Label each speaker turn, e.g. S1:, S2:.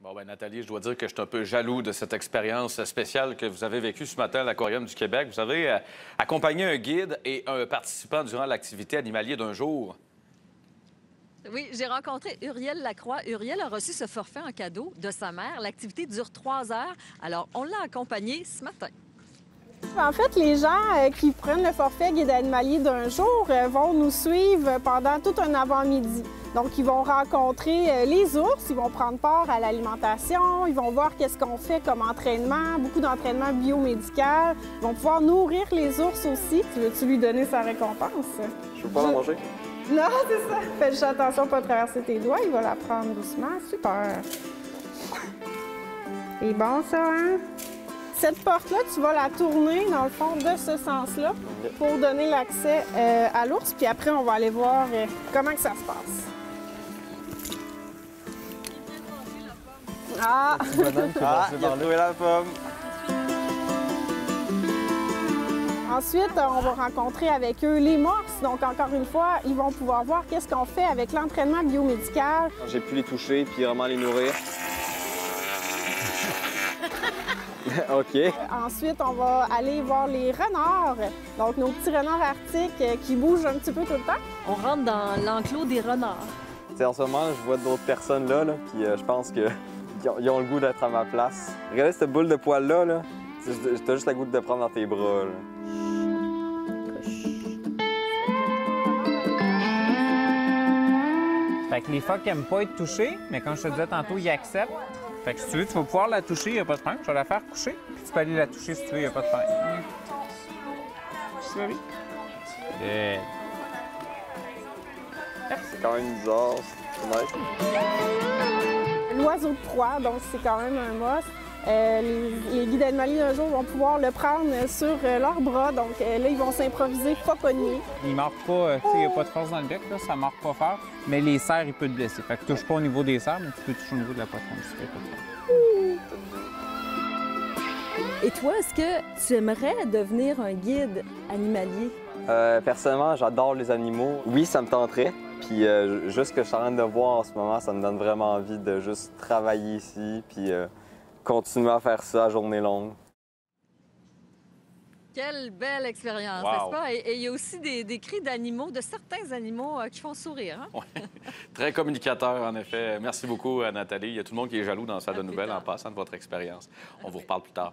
S1: Bon, ben Nathalie, je dois dire que je suis un peu jaloux de cette expérience spéciale que vous avez vécue ce matin à l'Aquarium du Québec. Vous avez accompagné un guide et un participant durant l'activité animalier d'un jour.
S2: Oui, j'ai rencontré Uriel Lacroix. Uriel a reçu ce forfait en cadeau de sa mère. L'activité dure 3 heures. Alors, on l'a accompagné ce matin.
S3: En fait, les gens qui prennent le forfait guide animalier d'un jour vont nous suivre pendant tout un avant-midi. Donc, ils vont rencontrer les ours, ils vont prendre part à l'alimentation, ils vont voir qu'est-ce qu'on fait comme entraînement, beaucoup d'entraînement biomédical. Ils vont pouvoir nourrir les ours aussi. Tu veux-tu lui donner sa récompense?
S4: Je veux pas la manger.
S3: Non, c'est ça. Fais juste attention à ne pas traverser tes doigts. Il va la prendre doucement. Super. C'est bon, ça, hein? Cette porte-là, tu vas la tourner, dans le fond, de ce sens-là pour donner l'accès à l'ours. Puis après, on va aller voir comment que ça se passe. Ah!
S4: Il a trouvé la pomme.
S3: Ensuite, on va rencontrer avec eux les morses. Donc, encore une fois, ils vont pouvoir voir qu'est-ce qu'on fait avec l'entraînement biomédical.
S4: J'ai pu les toucher puis vraiment les nourrir. OK.
S3: Ensuite, on va aller voir les renards. Donc, nos petits renards arctiques qui bougent un petit peu tout le temps.
S2: On rentre dans l'enclos des renards.
S4: T'sais, en ce moment, je vois d'autres personnes là, puis je pense qu'ils ont le goût d'être à ma place. Regardez cette boule de poils-là. Là. T'as juste le goût de prendre dans tes bras. Là.
S5: Fait que les phoques n'aiment pas être touchés, mais comme je te disais tantôt, ils acceptent. Fait que si tu veux, tu vas pouvoir la toucher, il n'y a pas de problème. Je vais la faire coucher, puis tu peux aller la toucher si tu veux, il n'y a pas de problème. Sorry. Good.
S4: C'est quand même bizarre. C'est nice.
S3: L'oiseau de proie, donc c'est quand même un must. Les guides animaliers d'un jour vont pouvoir le prendre sur leurs bras. Donc là, ils vont s'improviser pas pognés.
S5: Il ne marque pas, il n'y a pas de force dans le bec, là, ça ne marque pas fort. Mais les serres, il peut te blesser. Fait que touche pas au niveau des serres, mais tu peux toucher au niveau de la poitrine. Si tu fais pas de
S2: Et toi, est-ce que tu aimerais devenir un guide animalier?
S4: Personnellement, j'adore les animaux. Oui, ça me tenterait. Puis juste ce que je suis en train de voir en ce moment, ça me donne vraiment envie de juste travailler ici, puis continuer à faire ça à journée longue.
S2: Quelle belle expérience,
S1: Wow.
S2: n'est-ce pas? Et il y a aussi des cris d'animaux, de certains animaux qui font sourire. Hein?
S1: Ouais. Très communicateur, en effet. Merci beaucoup, Nathalie. Il y a tout le monde qui est jaloux dans la salle de nouvelles en passant de votre expérience. On vous reparle plus tard.